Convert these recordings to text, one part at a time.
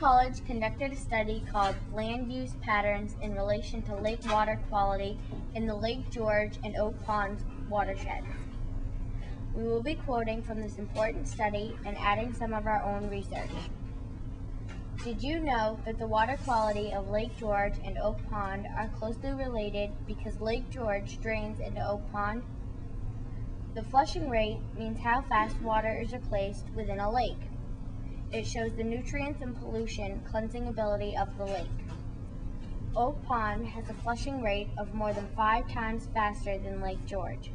College conducted a study called Land Use Patterns in Relation to Lake Water Quality in the Lake George and Oak Ponds watersheds. We will be quoting from this important study and adding some of our own research. Did you know that the water quality of Lake George and Oak Pond are closely related because Lake George drains into Oak Pond? The flushing rate means how fast water is replaced within a lake. It shows the nutrients and pollution cleansing ability of the lake. Oak Pond has a flushing rate of more than 5 times faster than Lake George.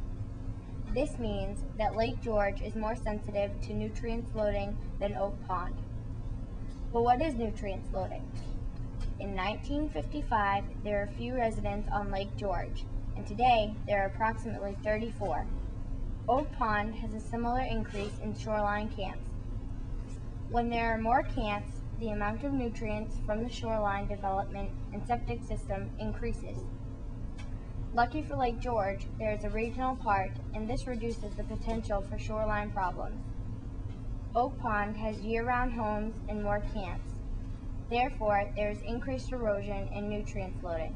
This means that Lake George is more sensitive to nutrients loading than Oak Pond. But what is nutrients loading? In 1955, there were few residents on Lake George, and today there are approximately 34. Oak Pond has a similar increase in shoreline camps. When there are more camps, the amount of nutrients from the shoreline development and septic system increases. Lucky for Lake George, there is a regional park, and this reduces the potential for shoreline problems. Oak Pond has year-round homes and more camps. Therefore, there is increased erosion and nutrients loading.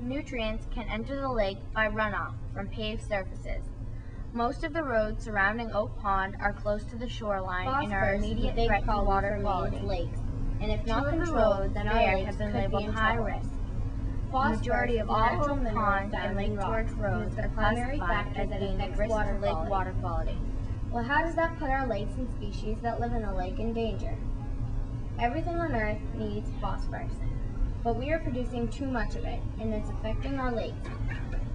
Nutrients can enter the lake by runoff from paved surfaces. Most of the roads surrounding Oak Pond are close to the shoreline and are immediate threat to water quality. Lakes, and if not controlled, then our lakes could be in high risk. The majority of all Oak Pond and Lake George roads are classified as being at risk to lake water quality. Well, how does that put our lakes and species that live in the lake in danger? Everything on Earth needs phosphorus, but we are producing too much of it, and it's affecting our lakes.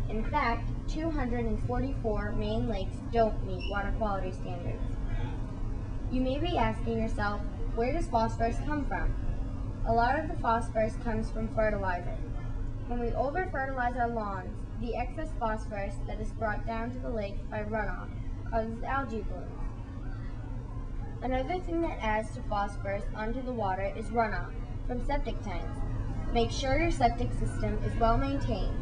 In fact, 244 main lakes don't meet water quality standards. You may be asking yourself, where does phosphorus come from? A lot of the phosphorus comes from fertilizer. When we over-fertilize our lawns, the excess phosphorus that is brought down to the lake by runoff causes algae blooms. Another thing that adds to phosphorus onto the water is runoff from septic tanks. Make sure your septic system is well maintained.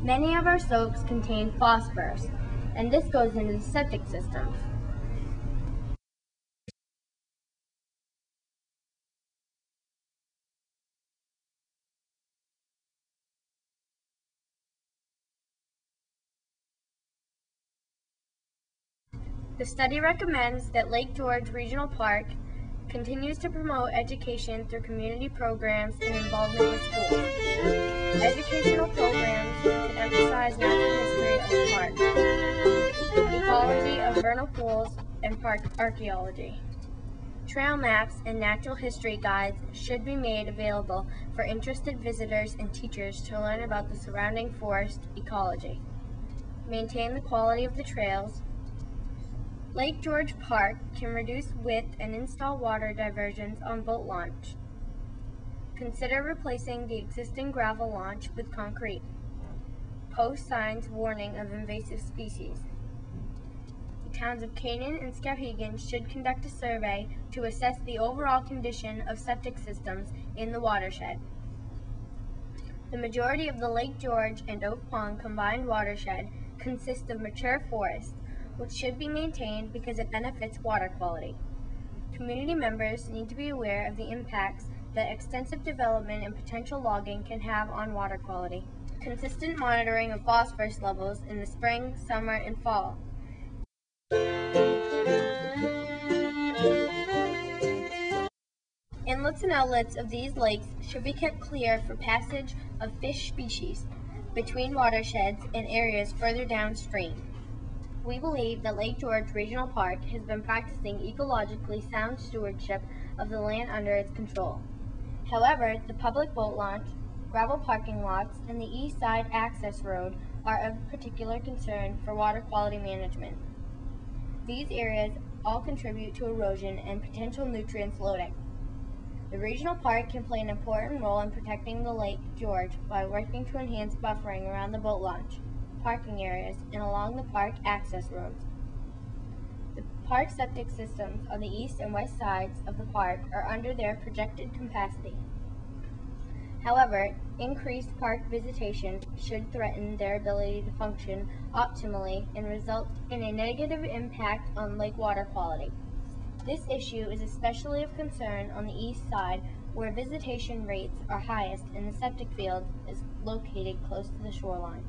Many of our soaps contain phosphorus, and this goes into the septic systems. The study recommends that Lake George Regional Park continues to promote education through community programs and involvement with schools. Educational programs can emphasize natural history of the park, ecology of vernal pools, and park archaeology. Trail maps and natural history guides should be made available for interested visitors and teachers to learn about the surrounding forest ecology. Maintain the quality of the trails. Lake George Park can reduce width and install water diversions on boat launch. Consider replacing the existing gravel launch with concrete. Post signs warning of invasive species. The towns of Canaan and Skowhegan should conduct a survey to assess the overall condition of septic systems in the watershed. The majority of the Lake George and Oak Pond combined watershed consists of mature forests, which should be maintained because it benefits water quality. Community members need to be aware of the impacts that extensive development and potential logging can have on water quality. Consistent monitoring of phosphorus levels in the spring, summer, and fall. Inlets and outlets of these lakes should be kept clear for passage of fish species between watersheds and areas further downstream. We believe that Lake George Regional Park has been practicing ecologically sound stewardship of the land under its control. However, the public boat launch, gravel parking lots, and the east side access road are of particular concern for water quality management. These areas all contribute to erosion and potential nutrients loading. The regional park can play an important role in protecting the Lake George by working to enhance buffering around the boat launch, parking areas, and along the park access roads. The park septic systems on the east and west sides of the park are under their projected capacity. However, increased park visitation should threaten their ability to function optimally and result in a negative impact on lake water quality. This issue is especially of concern on the east side, where visitation rates are highest and the septic field is located close to the shoreline.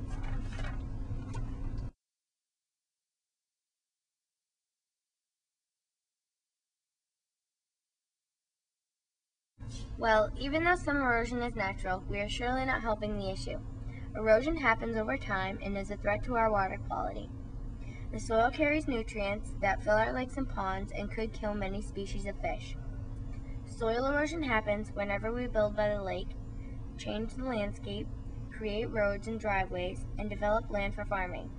Well, even though some erosion is natural, we are surely not helping the issue. Erosion happens over time and is a threat to our water quality. The soil carries nutrients that fill our lakes and ponds and could kill many species of fish. Soil erosion happens whenever we build by the lake, change the landscape, create roads and driveways, and develop land for farming.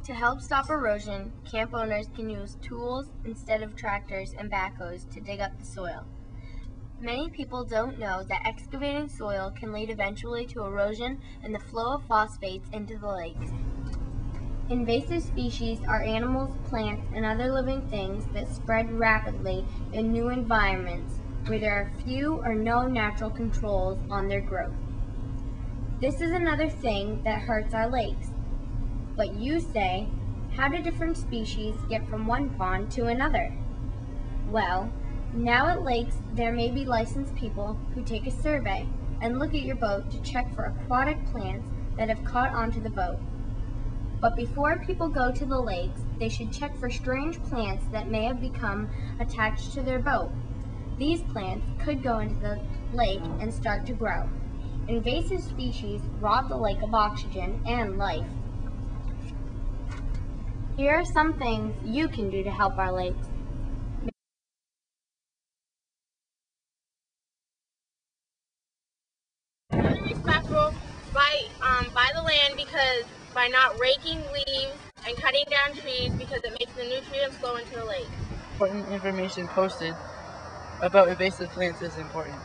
To help stop erosion, camp owners can use tools instead of tractors and backhoes to dig up the soil. Many people don't know that excavating soil can lead eventually to erosion and the flow of phosphates into the lakes. Invasive species are animals, plants, and other living things that spread rapidly in new environments where there are few or no natural controls on their growth. This is another thing that hurts our lakes. But you say, how do different species get from one pond to another? Well, now at lakes, there may be licensed people who take a survey and look at your boat to check for aquatic plants that have caught onto the boat. But before people go to the lakes, they should check for strange plants that may have become attached to their boat. These plants could go into the lake and start to grow. Invasive species rob the lake of oxygen and life. Here are some things you can do to help our lakes. Respectful by the land, because by not raking leaves and cutting down trees, because it makes the nutrients flow into the lake. Important information posted about invasive plants is important.